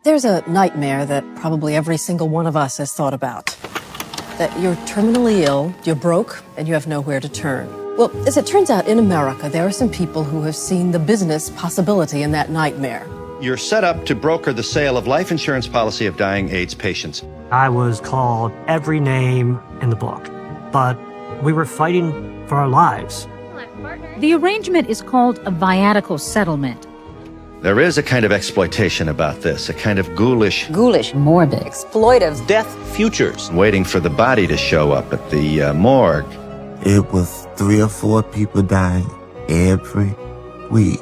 There's a nightmare that probably every single one of us has thought about. That you're terminally ill, you're broke, and you have nowhere to turn. Well, as it turns out, in America, there are some people who have seen the business possibility in that nightmare. You're set up to broker the sale of life insurance policy of dying AIDS patients. I was called every name in the book, but we were fighting for our lives. The arrangement is called a viatical settlement. There is a kind of exploitation about this, a kind of ghoulish, Morbid. Exploitive. Death futures. waiting for the body to show up at the morgue. It was 3 or 4 people dying every week,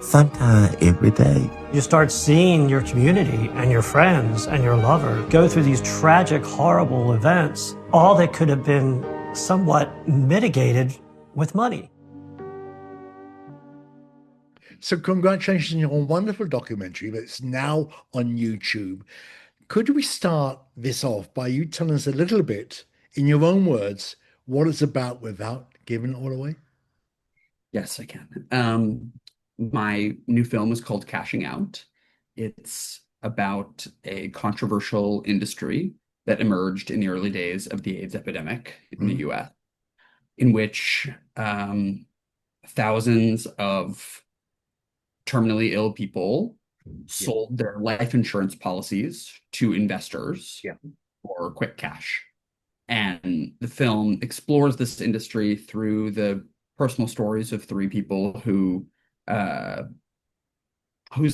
sometimes every day. You start seeing your community and your friends and your lover go through these tragic, horrible events, all that could have been somewhat mitigated with money. So congratulations on your wonderful documentary that's now on YouTube. Could we start this off by you telling us a little bit, in your own words, what it's about without giving it all away? Yes, I can. My new film is called Cashing Out. It's about a controversial industry that emerged in the early days of the AIDS epidemic in the US, in which thousands of terminally ill people sold their life insurance policies to investors for quick cash. And the film explores this industry through the personal stories of 3 people whose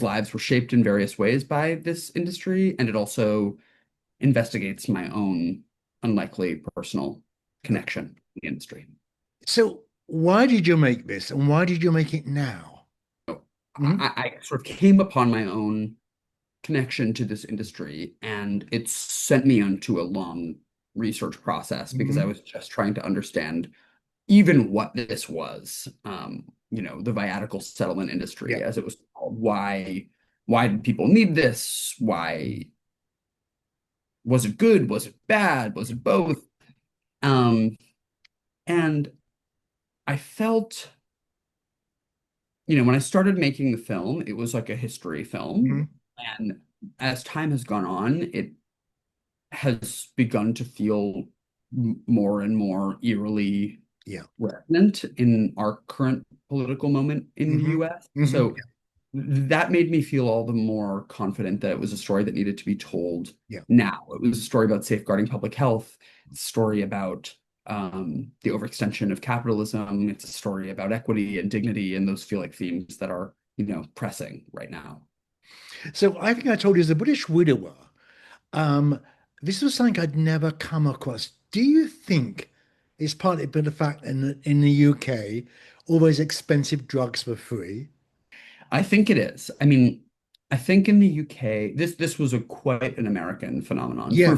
lives were shaped in various ways by this industry, and it also investigates my own unlikely personal connection to the industry. So why did you make this, and why did you make it now? I sort of came upon my own connection to this industry, and it sent me onto a long research process because I was just trying to understand even what this was, the viatical settlement industry, as it was called. Why did people need this? Why was it good? Was it bad? Was it both? And I felt, when I started making the film, it was like a history film. And as time has gone on, it has begun to feel more and more eerily resonant in our current political moment in the US. So that made me feel all the more confident that it was a story that needed to be told now. It was a story about safeguarding public health. It's a story about the overextension of capitalism. It's a story about equity and dignity, and those feel like themes that are, pressing right now. So I think I told you, as a British widower, this was something I'd never come across. Do you think it's partly been the fact in the UK, all those expensive drugs were free? I think it is. I mean, I think in the UK, this was quite an American phenomenon for a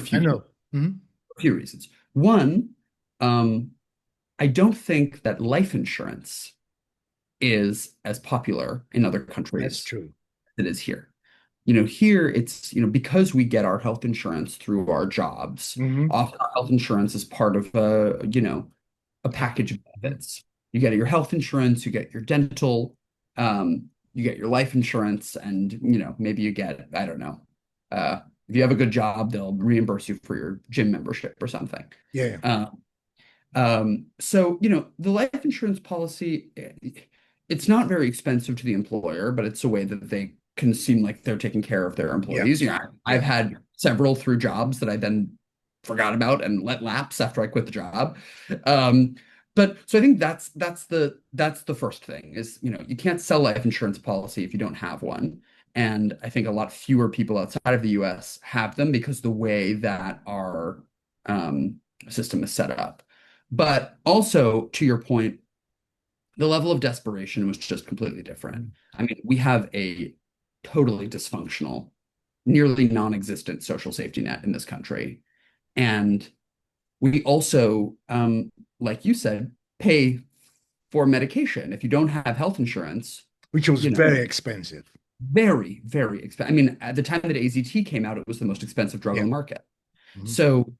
few reasons. One, I don't think that life insurance is as popular in other countries. That's true. As it is here. Here it's, because we get our health insurance through our jobs, often our health insurance is part of a package of benefits. You get your health insurance, you get your dental, you get your life insurance, and, maybe you get, I don't know, if you have a good job, they'll reimburse you for your gym membership or something. So, the life insurance policy, it's not very expensive to the employer, but it's a way that they can seem like they're taking care of their employees. I've had several through jobs that I then forgot about and let lapse after I quit the job. But so I think that's the first thing is, you can't sell life insurance policy if you don't have one. And I think a lot fewer people outside of the US have them because the way that our system is set up. But also, to your point, the level of desperation was just completely different. I mean, we have a totally dysfunctional, nearly non-existent social safety net in this country. And we also, like you said, pay for medication. If you don't have health insurance, which was very expensive. Very, very expensive. I mean, at the time that AZT came out, it was the most expensive drug on the market. So,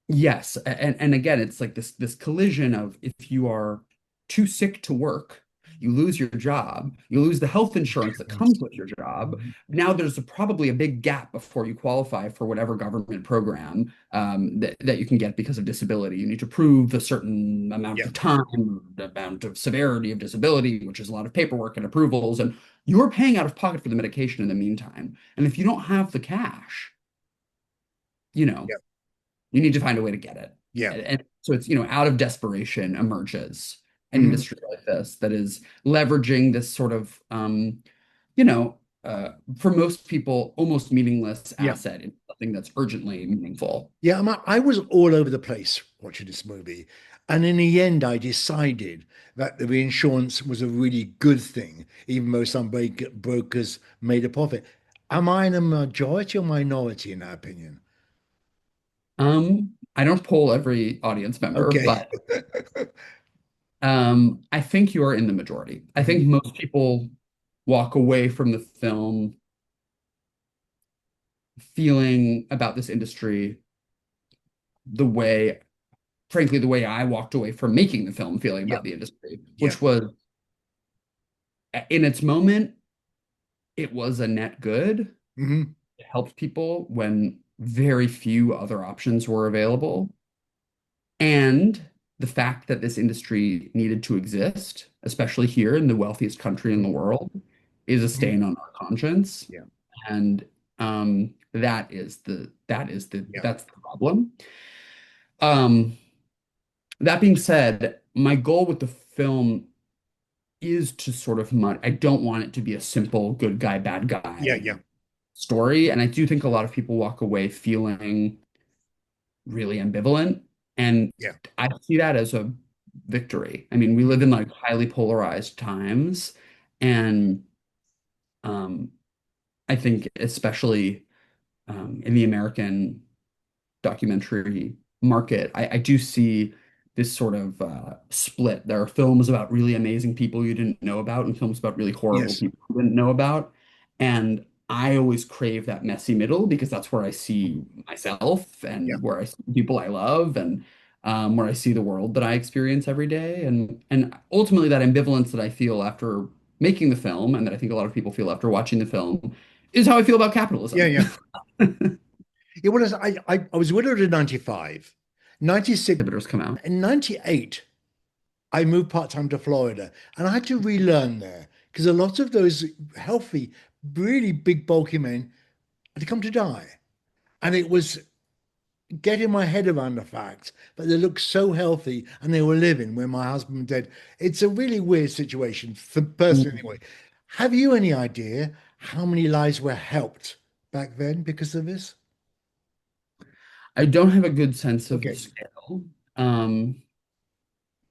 yes. And again, it's like this collision of, if you are too sick to work, you lose your job, you lose the health insurance that comes with your job. Now there's probably a big gap before you qualify for whatever government program that you can get because of disability. You need to prove a certain amount Yeah. of time, the amount of severity of disability, which is a lot of paperwork and approvals, and you're paying out of pocket for the medication in the meantime. And if you don't have the cash, you know, Yeah. you need to find a way to get it. Yeah. And so it's, out of desperation emerges an Mhm. industry like this that is leveraging this sort of, you know, for most people, almost meaningless Yeah. asset in something that's urgently meaningful. Yeah, I was all over the place watching this movie. And in the end, I decided that the reinsurance was a really good thing, even though some brokers made a profit. Am I in a majority or minority in that opinion? I don't poll every audience member, Okay. but I think you are in the majority. I Mhm. think most people walk away from the film feeling about this industry the way, frankly, the way I walked away from making the film feeling Yeah. about the industry, Yeah. which was in its moment, it was a net good. Hmm. It helped people when very few other options were available. And the fact that this industry needed to exist, especially here in the wealthiest country in the world, is a Hmm. stain on our conscience. Yeah. And Yeah. that's the problem. Um, that being said, my goal with the film is to sort of I don't want it to be a simple good guy, bad Yeah. guy Yeah. story. And I do think a lot of people walk away feeling really ambivalent. And Yeah. I see that as a victory. I mean, we live in like highly polarized times. And um, I think especially in the American documentary market, I do see this sort of split. There are films about really amazing people you didn't know about and films about really horrible Yes. people you didn't know about. And I always crave that messy middle because that's where I see myself Yeah. and where I see people I love and where I see the world that I experience every day. And ultimately that ambivalence that I feel after making the film and that I think a lot of people feel after watching the film is how I feel about Yeah. capitalism. Yeah. It was, I was widowed in 95, 96, Exhibitors come out. in 98. I moved part-time to Florida and I had to relearn there because a lot of those healthy, really big, bulky men had come to die. And it was getting my head around the fact that they looked so healthy and they were living when my husband was dead. It's a really weird situation for personally anyway. Have you any idea how many lives were helped back then because of this? I don't have a good sense of the Okay. scale, um,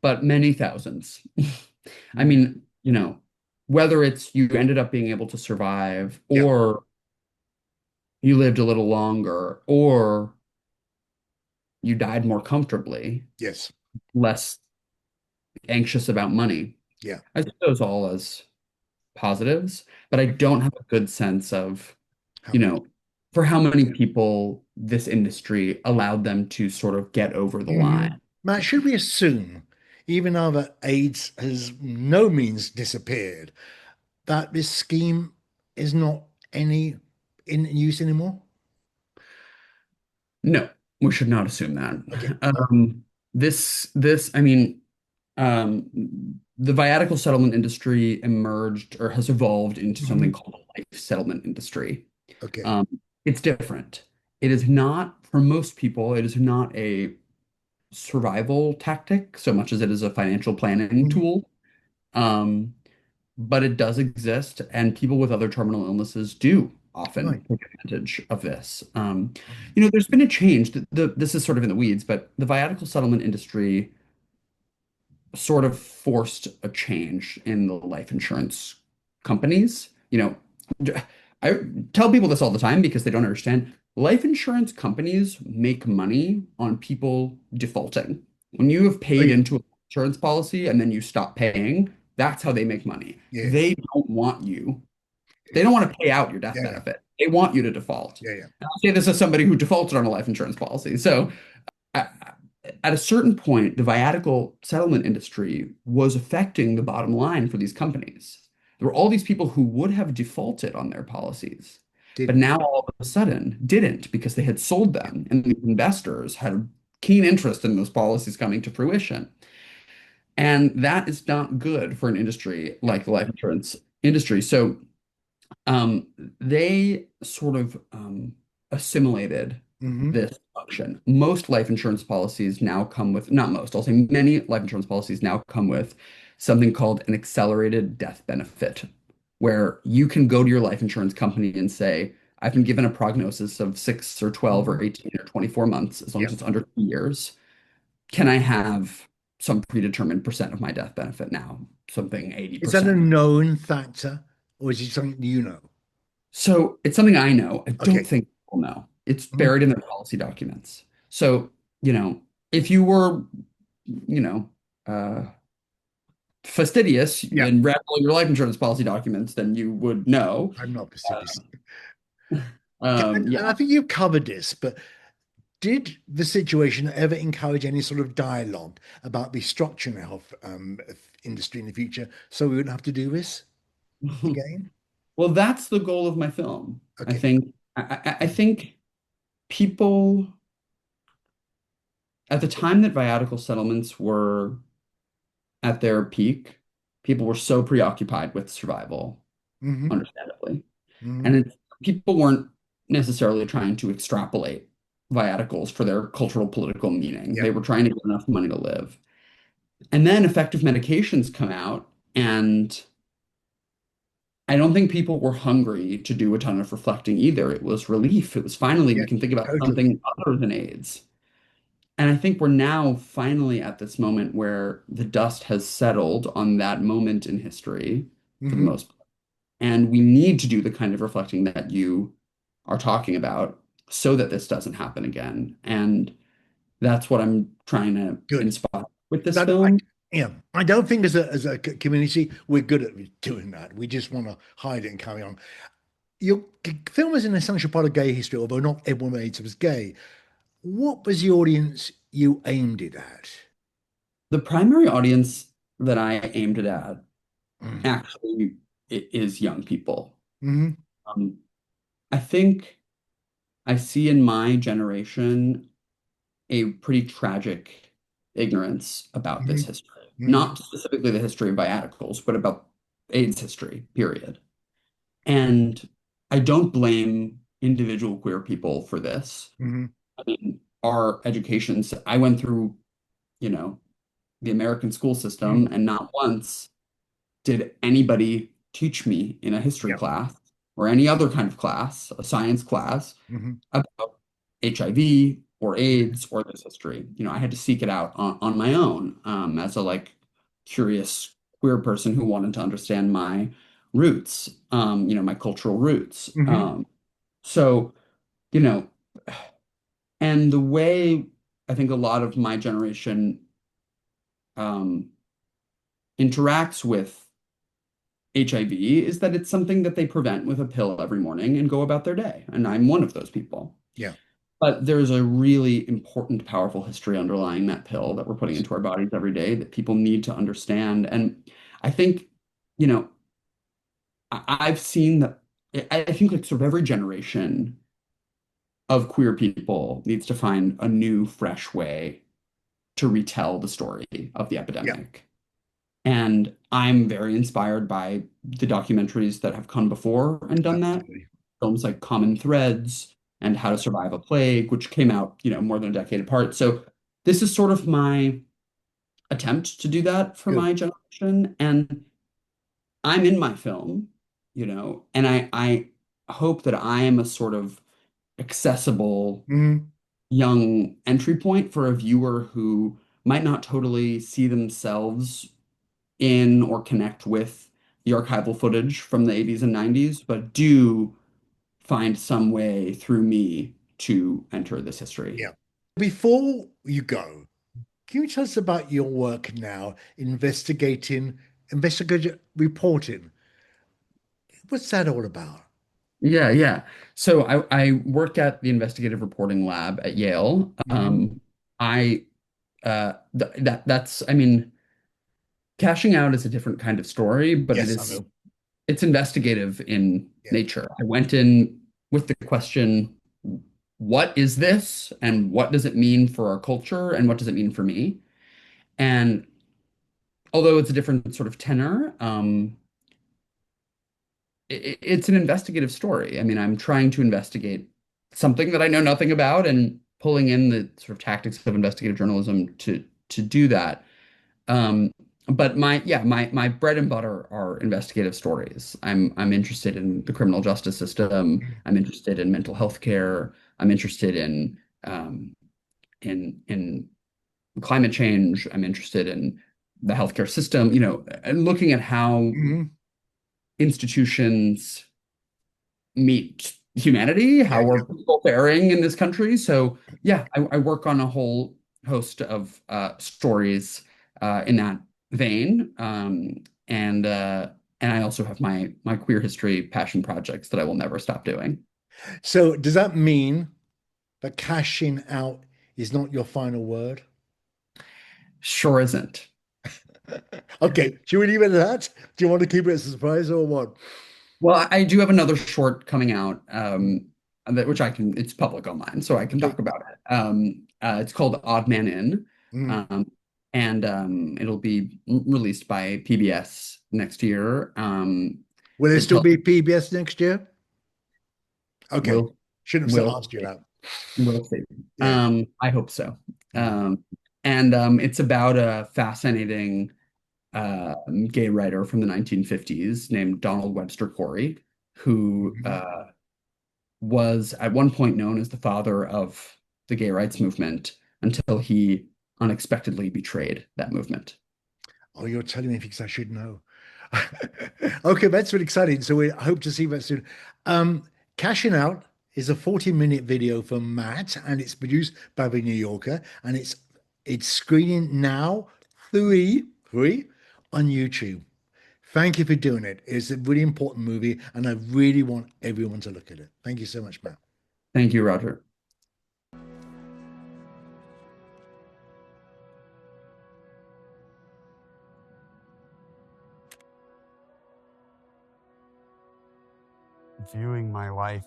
but many thousands. I Mhm. mean, whether it's you ended up being able to survive, Yeah. or you lived a little longer, or you died more comfortably, Yes. less anxious about money. Yeah. I see those all as positives, but I don't have a good sense of, How you many? know, for how many people this industry allowed them to sort of get over the Mhm. line. Matt, should we assume, even though that AIDS has no means disappeared, that this scheme is not any in use anymore? No, we should not assume Okay. that. I mean, the viatical settlement industry emerged or has evolved into something Mhm. called a life settlement industry. Okay. Um, it's different. It is not, for most people, it is not a survival tactic so much as it is a financial planning Mhm. tool. Um, but it does exist, and people with other terminal illnesses do often Right. take advantage of this. There's been a change. This is sort of in the weeds, but the viatical settlement industry sort of forced a change in the life insurance companies. I tell people this all the time because they don't understand. Life insurance companies make money on people defaulting. When you have Oh, paid yeah. into an insurance policy and then you stop paying, that's how they make money. Yeah. They don't want you. They don't want to pay out your death Yeah. Yeah. benefit. They want you to default. Yeah. Yeah. And I'll say this as somebody who defaulted on a life insurance policy. So at a certain point, the viatical settlement industry was affecting the bottom line for these companies. There were all these people who would have defaulted on their policies, but Didn't. now all of a sudden didn't because they had sold Yeah. them, and the investors had a keen interest in those policies coming to fruition. And that is not good for an industry Yeah. like the life insurance industry. So um, they sort of assimilated Hmm. this function. Most life insurance policies now come with, not most, I'll say many life insurance policies now come with something called an accelerated death benefit, where you can go to your life insurance company and say, I've been given a prognosis of 6 or 12 Hmm. or 18 or 24 months, as long Yeah. as it's under 2 years. Can I have some predetermined percent of my death benefit now? Something Is that a 80%. known factor, or is it something you know? So it's something I know. I don't Okay. think people know. It's Mhm. buried in their policy documents. So, if you were, you know, uh, fastidious Yeah, and read all your life insurance policy documents, then you would know. I'm not fastidious. Okay, and I Yeah. think you've covered this, but did the situation ever encourage any sort of dialogue about restructuring the health industry in the future so we wouldn't have to do this again? Well, that's the goal of my film. I Okay. think I think people at the time that viatical settlements were at their peak, people were so preoccupied with survival, Hmm. understandably. Hmm. And people weren't necessarily trying to extrapolate viaticals for their cultural political meaning. Yeah. They were trying to get enough money to live. And then effective medications come out, and I don't think people were hungry to do a ton of reflecting either. It was relief. It was finally Yeah. we can think about Totally. something other than AIDS. And I think we're now finally at this moment where the dust has settled on that moment in history for the Hmm. most part. And we need to do the kind of reflecting that you are talking about so that this doesn't happen again. And that's what I'm trying to Good. inspire with this That I, film. yeah, I don't think as a community we're good at doing that. We just want to hide it and carry on. Your film is an essential part of gay history, although not everyone AIDS was gay. What was the audience you aimed it at? The primary audience that I aimed it at Mm. actually is young people. Hmm. Um, I think I see in my generation a pretty tragic ignorance about Hmm. this history. Hmm. Not specifically the history of viaticals, but about AIDS history, period. And I don't blame individual queer people for this. Hmm. I mean, our educations, I went through, you know, the American school system, and not once did anybody teach me in a history Yeah. class or any other kind of class, a science class, Hmm. about HIV or AIDS or this history. I had to seek it out on my own as a curious queer person who wanted to understand my roots, my cultural roots. Hmm. So, you know, and the way I think a lot of my generation um, interacts with HIV is that it's something that they prevent with a pill every morning and go about their day. And I'm one of those people. Yeah. But there's a really important, powerful history underlying that pill that we're putting into our bodies every day that people need to understand. And I think, you know, I've seen that I think sort of every generation of queer people needs to find a new, fresh way to retell the story of the Yeah. epidemic. And I'm very inspired by the documentaries that have come before and done that. Absolutely. Films like Common Threads and How to Survive a Plague, which came out, more than a decade apart. So this is sort of my attempt to do that for Good. my generation. And I'm in my film, and I hope that I am a sort of accessible Hmm. young entry point for a viewer who might not totally see themselves in or connect with the archival footage from the 80s and 90s, but do find some way through me to enter this history. Yeah. Before you go, can you tell us about your work now, investigative reporting? What's that all about? Yeah, yeah. So I work at the investigative reporting lab at Yale. Hmm. I that's, I mean, cashing out is a different kind of story, but Yes, I know. it's investigative in Yeah. nature. I went in with the question, what is this and what does it mean for our culture and what does it mean for me? And although it's a different sort of tenor, it's an investigative story. I mean, I'm trying to investigate something that I know nothing about and pulling in the sort of tactics of investigative journalism to do that. Um, but my bread and butter are investigative stories. I'm interested in the criminal justice system. I'm interested in mental health care. I'm interested in climate change. I'm interested in the healthcare system, and looking at how Mhm. institutions meet humanity, Yeah, how are yeah. people faring in this country. So yeah, I work on a whole host of stories in that vein. And I also have my queer history passion projects that I will never stop doing. So does that mean that cashing out is not your final word? Sure isn't. Okay, should we leave it at that? Do you want to keep it a surprise or what? Well, I do have another short coming out, which it's public online, so I can Okay. talk about it. It's called Odd Man In, Mm. um, and it'll be released by PBS next year. Will there It still tells be PBS next year? Okay, will shouldn't have will asked you that. will see. Yeah. I hope so. Mm. And it's about a fascinating gay writer from the 1950s named Donald Webster Corey, who Mhm. was at one point known as the father of the gay rights movement until he unexpectedly betrayed that movement. Oh, you're telling me things I should know. Okay, that's really exciting. So we hope to see that soon. Cashing Out is a 40-minute video from Matt, and it's produced by the New Yorker, and it's screening now, three on YouTube. Thank you for doing it. It's a really important movie, and I really want everyone to look at it. Thank you so much, Matt. Thank you, Roger. Viewing my life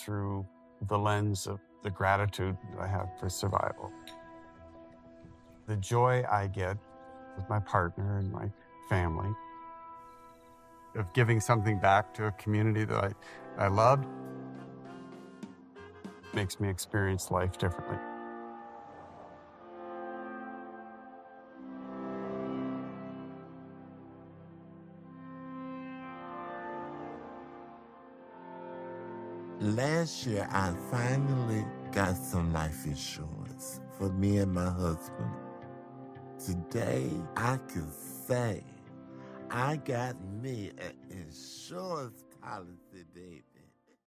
through the lens of the gratitude I have for survival. The joy I get with my partner and my family of giving something back to a community that I loved makes me experience life differently. Last year, I finally got some life insurance for me and my husband. Today, I can say I got me an insurance policy, baby.